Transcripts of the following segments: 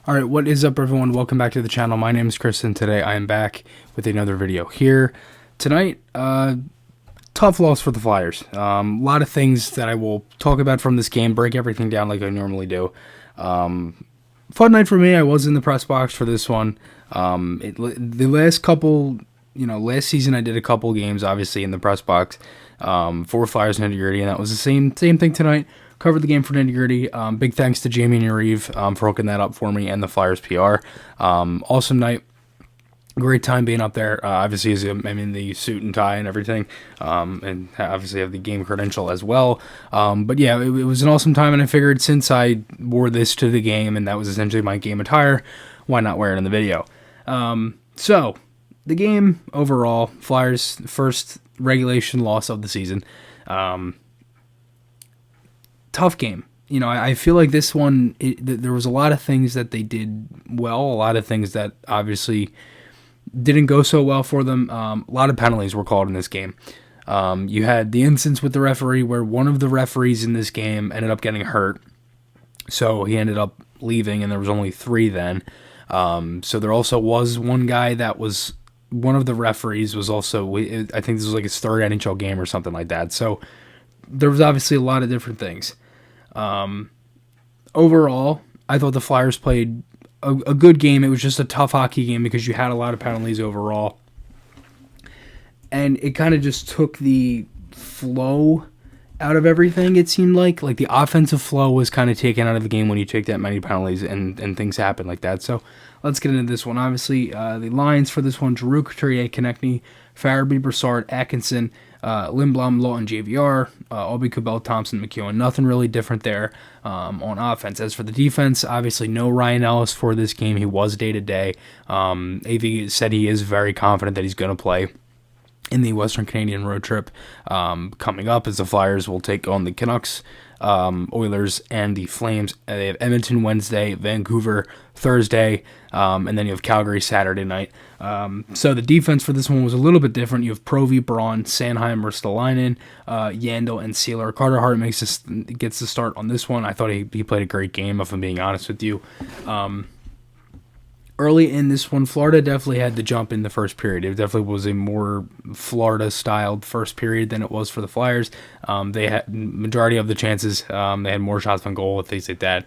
Alright, what is up everyone? Welcome back to the channel. My name is Chris and today I am back with another video here. Tonight, tough loss for the Flyers. A lot of things that I will talk about from this game, break everything down like I normally do. Fun night for me. I was in the press box for this one. The last couple, last season I did a couple games obviously in the press box for Flyers Nitty Gritty, and that was the same thing tonight. Covered the game for Nitty Gritty. Big thanks to Jamie and Yariv for hooking that up for me and the Flyers PR. Awesome night. Great time being up there. Obviously, I'm in the suit and tie and everything, and obviously have the game credential as well. But yeah, it was an awesome time, and I figured since I wore this to the game and that was essentially my game attire, why not wear it in the video? So, the game overall, Flyers' first regulation loss of the season. Tough game. I feel like this one, there was a lot of things that they did well, a lot of things that obviously didn't go so well for them. A lot of penalties were called in this game. You had the instance with the referee where one of the referees in this game ended up getting hurt, so he ended up leaving, and there was only 3 then. So there also was one guy that was, one of the referees was also, I think this was like his 3rd NHL game or something like that. So there was obviously a lot of different things. Overall, I thought the Flyers played a good game. It was just a tough hockey game because you had a lot of penalties overall. And it kind of just took the flow out of everything, it seemed like. Like, the offensive flow was kind of taken out of the game when you take that many penalties and things happen like that. So, let's get into this one. Obviously, the lines for this one: Giroux, Couturier, Konechny, Farabee, Brassard, Atkinson, Lindblom, Lawton, JVR, Obi, Kubel, Thompson, McEwen. Nothing really different there on offense. As for the defense, obviously no Ryan Ellis for this game. He was day-to-day. AV said he is very confident that he's going to play in the Western Canadian road trip coming up, as the Flyers will take on the Canucks, Oilers, and the Flames. They have Edmonton Wednesday, Vancouver Thursday, and then you have Calgary Saturday night. So the defense for this one was a little bit different. You have Provy, Braun, Sanheim, Ristolainen, Yandel, and Sealer. Carter Hart gets the start on this one. I thought he played a great game, if I'm being honest with you. Early in this one, Florida definitely had the jump in the first period. It definitely was a more Florida-styled first period than it was for the Flyers. They had majority of the chances. They had more shots on goal, things like that.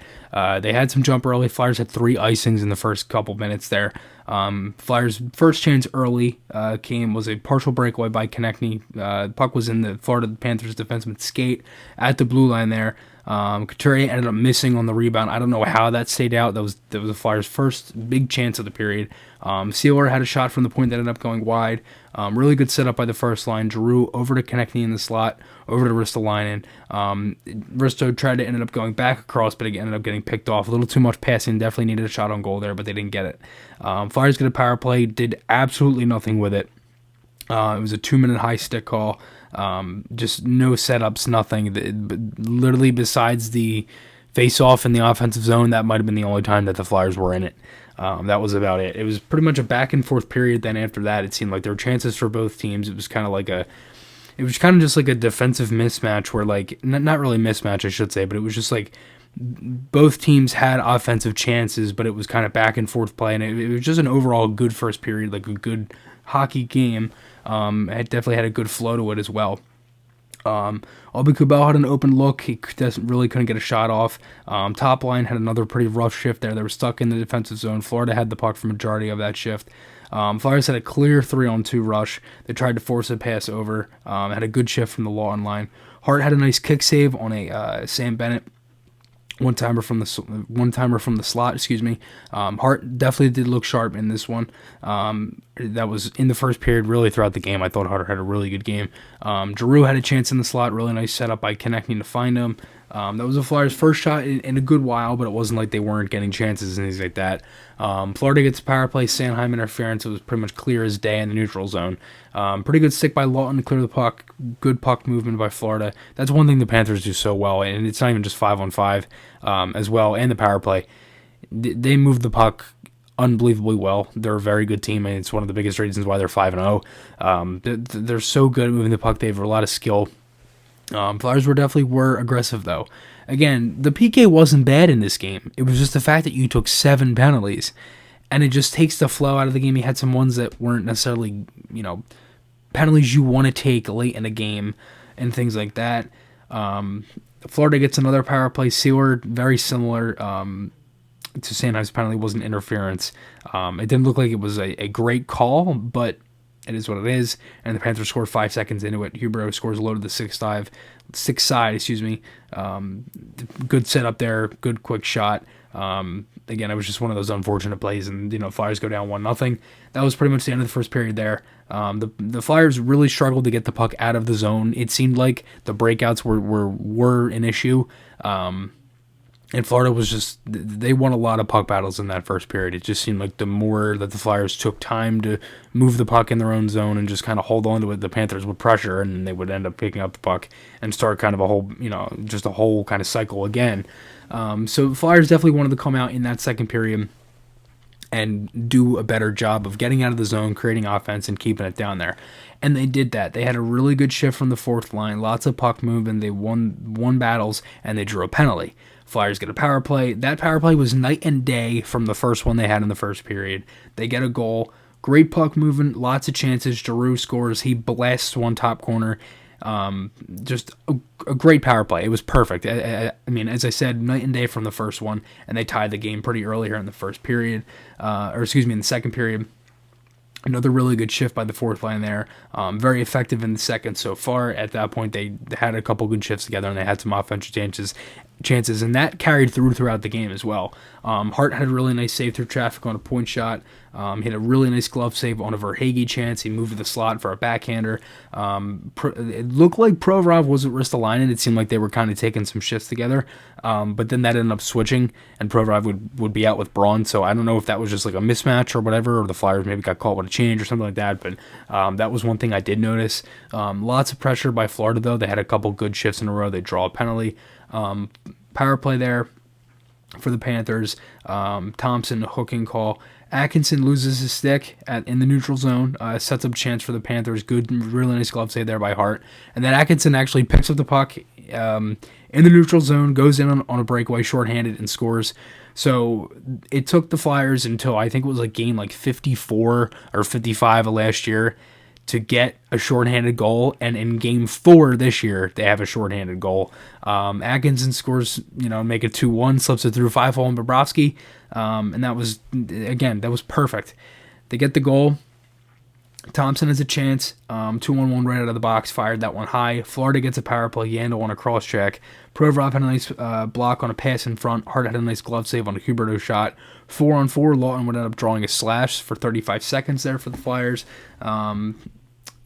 They had some jump early. Flyers had 3 icings in the first couple minutes there. Flyers' first chance early was a partial breakaway by Konechny. Puck was in the Florida Panthers defenseman's skate at the blue line there. Couturier ended up missing on the rebound. I don't know how that stayed out. That was the Flyers' first big chance of the period. Sealer had a shot from the point that ended up going wide. Really good setup by the first line. Giroux over to Konechny in the slot, over to Ristolainen. Risto tried to ended up going back across, but again ended up getting picked off. A little too much passing. Definitely needed a shot on goal there, but they didn't get it. Flyers get a power play. Did absolutely nothing with it. It was a 2-minute high stick call. Just no setups, nothing. Literally, besides the face-off in the offensive zone, that might have been the only time that the Flyers were in it. That was about it. It was pretty much a back-and-forth period. Then after that, it seemed like there were chances for both teams. It was kind of just like a defensive mismatch where, like, not really mismatch, I should say, but it was just like both teams had offensive chances, but it was kind of back-and-forth play, and it was just an overall good first period, like a good hockey game. It definitely had a good flow to it as well. Obi Kubel had an open look. He really couldn't get a shot off. Top line had another pretty rough shift there. They were stuck in the defensive zone. Florida had the puck for majority of that shift. Flyers had a clear 3-on-2 rush. They tried to force a pass over. Had a good shift from the Lawton line. Hart had a nice kick save on a Sam Bennett. One-timer from the slot, excuse me. Hart definitely did look sharp in this one. That was in the first period, really throughout the game. I thought Hart had a really good game. Giroux had a chance in the slot, really nice setup by Konechny to find him. That was the Flyers' first shot in a good while, but it wasn't like they weren't getting chances and things like that. Florida gets a power play, Sanheim interference. It was pretty much clear as day in the neutral zone. Pretty good stick by Lawton to clear the puck. Good puck movement by Florida. That's one thing the Panthers do so well, and it's not even just 5-on-5 as well, and the power play. They move the puck unbelievably well. They're a very good team, and it's one of the biggest reasons why they're 5-0. They're so good at moving the puck. They have a lot of skill. Flyers were aggressive though. Again, the PK wasn't bad in this game. It was just the fact that you took 7 penalties, and it just takes the flow out of the game. You had some ones that weren't necessarily, penalties you want to take late in a game and things like that. Florida gets another power play. Sealer, very similar to Sanheim's penalty, wasn't interference. It didn't look like it was a great call, but it is what it is. And the Panthers scored 5 seconds into it. Huberdeau scores low to the 6 side. Good setup there. Good quick shot. Again, it was just one of those unfortunate plays, and Flyers go down 1-0. That was pretty much the end of the first period there. The Flyers really struggled to get the puck out of the zone. It seemed like the breakouts were an issue. And Florida was just, they won a lot of puck battles in that first period. It just seemed like the more that the Flyers took time to move the puck in their own zone and just kind of hold on to it, the Panthers would pressure, and they would end up picking up the puck and start kind of a whole kind of cycle again. So the Flyers definitely wanted to come out in that second period and do a better job of getting out of the zone, creating offense, and keeping it down there. And they did that. They had a really good shift from the fourth line, lots of puck movement. They won battles, and they drew a penalty. Flyers get a power play. That power play was night and day from the first one they had in the first period. They get a goal. Great puck movement, lots of chances. Giroux scores. He blasts one top corner. Just a great power play. It was perfect. I mean, as I said, night and day from the first one, and they tied the game pretty early here in the first period. In the second period. Another really good shift by the fourth line there. Very effective in the second so far. At that point, they had a couple good shifts together, and they had some offensive chances, and that carried throughout the game as well. Hart had a really nice save through traffic on a point shot. He had a really nice glove save on a Verhaeghe chance. He moved to the slot for a backhander. It looked like Provorov wasn't Ristolainen. It seemed like they were kind of taking some shifts together, but then that ended up switching, and Provorov would be out with Braun, so I don't know if that was just like a mismatch or whatever, or the Flyers maybe got caught with a change or something like that, but that was one thing I did notice. Lots of pressure by Florida, though. They had a couple good shifts in a row. They draw a penalty. Power play there for the Panthers. Thompson, hooking call. Atkinson loses his stick in the neutral zone, sets up a chance for the Panthers. Good, really nice glove save there by Hart. And then Atkinson actually picks up the puck in the neutral zone, goes in on a breakaway shorthanded, and scores. So it took the Flyers until I think it was like game 54 or 55 of last year to get a shorthanded goal, and in Game 4 this year, they have a shorthanded goal. Atkinson scores, make it 2-1, slips it through 5-hole and Bobrovsky, and that was perfect. They get the goal. Thompson has a chance, 2-on-1 right out of the box, fired that one high. Florida gets a power play, Yandel on a cross check. Provorov had a nice block on a pass in front. Hart had a nice glove save on a Huberdeau shot. 4-on-4, Lawton would end up drawing a slash for 35 seconds there for the Flyers.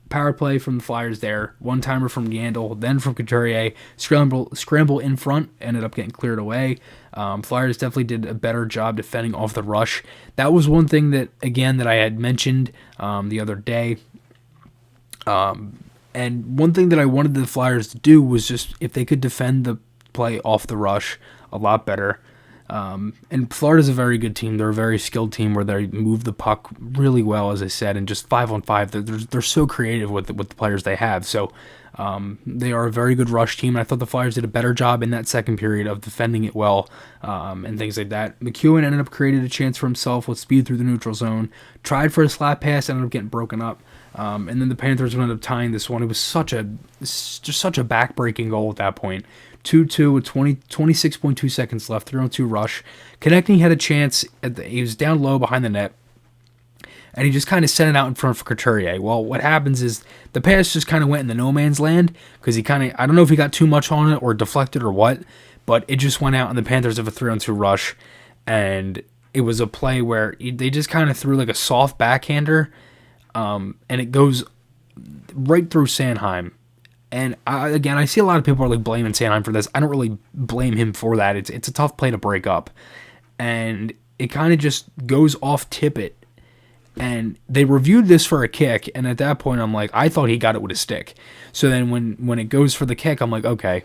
Power play from the Flyers there. One-timer from Yandel, then from Couturier. Scramble in front, ended up getting cleared away. Flyers definitely did a better job defending off the rush. That was one thing that I had mentioned the other day. And one thing that I wanted the Flyers to do was just if they could defend the play off the rush a lot better. And Florida's a very good team. They're a very skilled team where they move the puck really well, as I said, and just 5-on-5. They're so creative with the players they have. So they are a very good rush team. And I thought the Flyers did a better job in that second period of defending it well and things like that. McEwen ended up creating a chance for himself with speed through the neutral zone. Tried for a slap pass, ended up getting broken up. And then the Panthers ended up tying this one. It was such a back-breaking goal at that point. 2-2 with 26.2 seconds left, 3-on-2 rush. Connecting had a chance. He was down low behind the net, and he just kind of sent it out in front for Couturier. Well, what happens is the pass just kind of went in the no man's land because I don't know if he got too much on it or deflected or what, but it just went out, and the Panthers have a 3-on-2 rush, and it was a play where they just kind of threw like a soft backhander, and it goes right through Sanheim. And I see a lot of people are like blaming Sanheim for this. I don't really blame him for that. It's a tough play to break up, and it kind of just goes off Tippett. And they reviewed this for a kick, and at that point, I'm like, I thought he got it with a stick. So then when it goes for the kick, I'm like, okay.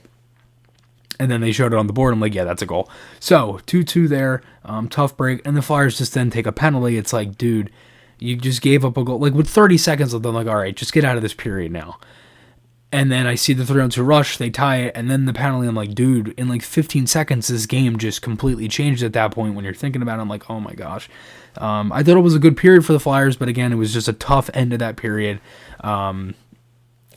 And then they showed it on the board. I'm like, yeah, that's a goal. So 2-2 there, tough break, and the Flyers just then take a penalty. It's like, dude, you just gave up a goal. Like with 30 seconds left, I'm like, all right, just get out of this period now. And then I see the 3-on-2 rush, they tie it, and then the penalty. I'm like, dude, in like 15 seconds, this game just completely changed at that point. When you're thinking about it, I'm like, oh my gosh. I thought it was a good period for the Flyers, but again, it was just a tough end of that period.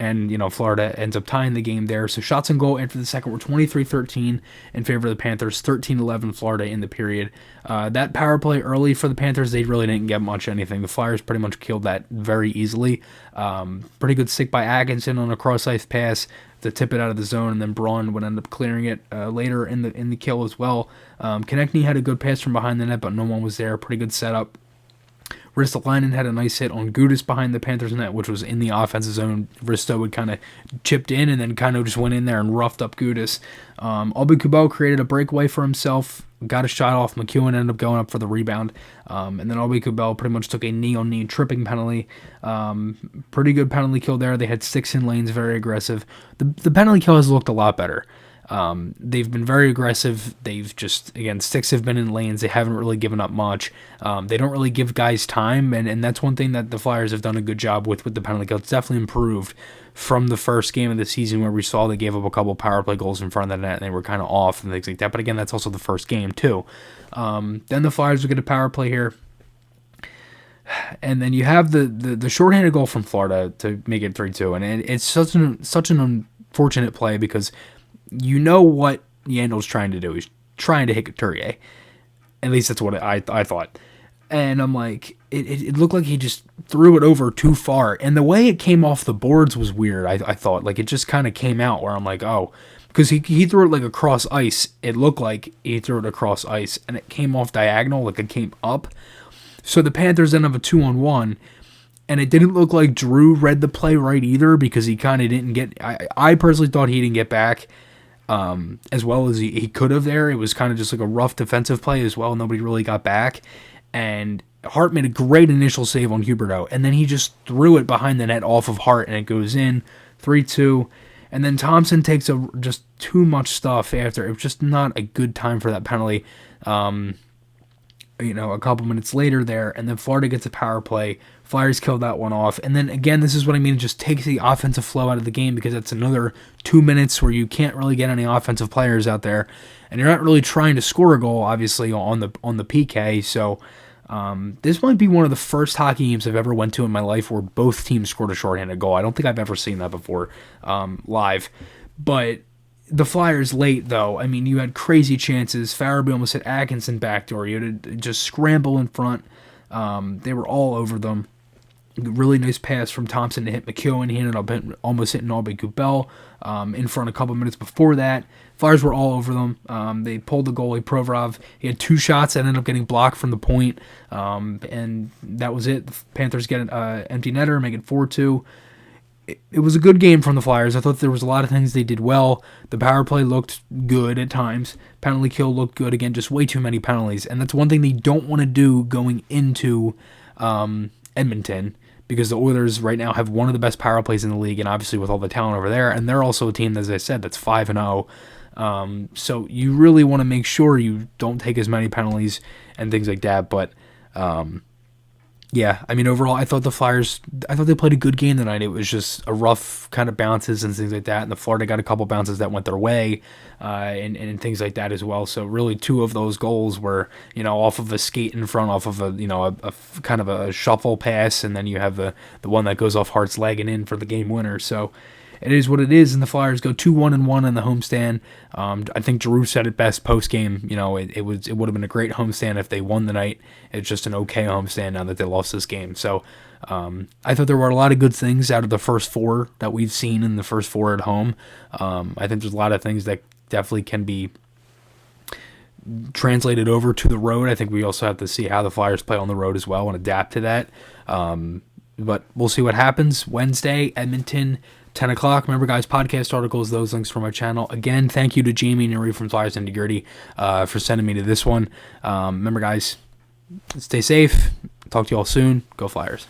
And, Florida ends up tying the game there. So shots on goal after the second were 23-13 in favor of the Panthers, 13-11 Florida in the period. That power play early for the Panthers, they really didn't get much anything. The Flyers pretty much killed that very easily. Pretty good stick by Atkinson on a cross-ice pass to tip it out of the zone, and then Braun would end up clearing it later in the kill as well. Konechny had a good pass from behind the net, but no one was there. Pretty good setup. Ristolainen had a nice hit on Gudas behind the Panthers net, which was in the offensive zone. Risto would kind of chipped in and then kind of just went in there and roughed up Gudas. Aube-Kubel created a breakaway for himself, got a shot off. McEwen ended up going up for the rebound. And then Aube-Kubel pretty much took a knee-on-knee tripping penalty. Pretty good penalty kill there. They had 6 in lanes, very aggressive. The penalty kill has looked a lot better. They've been very aggressive. They've just, again, 6 have been in lanes. They haven't really given up much. They don't really give guys time, and that's one thing that the Flyers have done a good job with the penalty kill. It's definitely improved from the first game of the season where we saw they gave up a couple power play goals in front of the net and they were kind of off and things like that. But again, that's also the first game too. Then the Flyers will get a power play here. And then you have the shorthanded goal from Florida to make it 3-2. And it's such an unfortunate play because you know what Yandel's trying to do. He's trying to hit Couturier. At least that's what I thought. And I'm like, it looked like he just threw it over too far. And the way it came off the boards was weird, I thought. Like, it just kind of came out where I'm like, oh. Because he threw it like across ice. It looked like he threw it across ice. And it came off diagonal, like it came up. So the Panthers then have a 2-on-1. And it didn't look like Drew read the play right either because he kind of didn't get... I personally thought he didn't get back as well as he could have there. It was kind of just like a rough defensive play as well. Nobody really got back. And Hart made a great initial save on Huberdeau. And then he just threw it behind the net off of Hart and it goes in 3-2. And then Thompson takes just too much stuff after. It was just not a good time for that penalty. A couple minutes later there. And then Florida gets a power play. Flyers killed that one off. And then, again, this is what I mean. It just takes the offensive flow out of the game because it's another 2 minutes where you can't really get any offensive players out there. And you're not really trying to score a goal, obviously, on the PK. So this might be one of the first hockey games I've ever went to in my life where both teams scored a shorthanded goal. I don't think I've ever seen that before live. But the Flyers late, though, I mean, you had crazy chances. Farabee almost hit Atkinson backdoor. You had to just scramble in front. They were all over them. Really nice pass from Thompson to hit McEwen. He ended up almost hitting Aube-Kubel in front a couple minutes before that. Flyers were all over them. They pulled the goalie, Provorov. He had 2 shots that ended up getting blocked from the point. And that was it. The Panthers get an empty netter, make it 4-2. It was a good game from the Flyers. I thought there was a lot of things they did well. The power play looked good at times. Penalty kill looked good. Again, just way too many penalties. And that's one thing they don't want to do going into Edmonton, because the Oilers right now have one of the best power plays in the league, and obviously with all the talent over there, and they're also a team, as I said, that's 5-0. So you really want to make sure you don't take as many penalties and things like that. But yeah, I mean, overall, I thought they played a good game tonight. It was just a rough kind of bounces and things like that. And the Florida got a couple bounces that went their way and things like that as well. So really 2 of those goals were, off of a skate in front, off of a kind of a shuffle pass. And then you have the one that goes off Hart's leg and in for the game winner. So it is what it is, and the Flyers go 2-1-1 in the homestand. I think Drew said it best post game. It would have been a great homestand if they won the night. It's just an okay homestand now that they lost this game. So I thought there were a lot of good things out of the first 4 that we've seen in the first 4 at home. I think there's a lot of things that definitely can be translated over to the road. I think we also have to see how the Flyers play on the road as well and adapt to that. But we'll see what happens. Wednesday, Edmonton, 10 o'clock. Remember, guys, podcast articles, those links from my channel. Again, thank you to Jamie and Yuri from Flyers and Gritty for sending me to this one. Remember, guys, stay safe. Talk to you all soon. Go Flyers.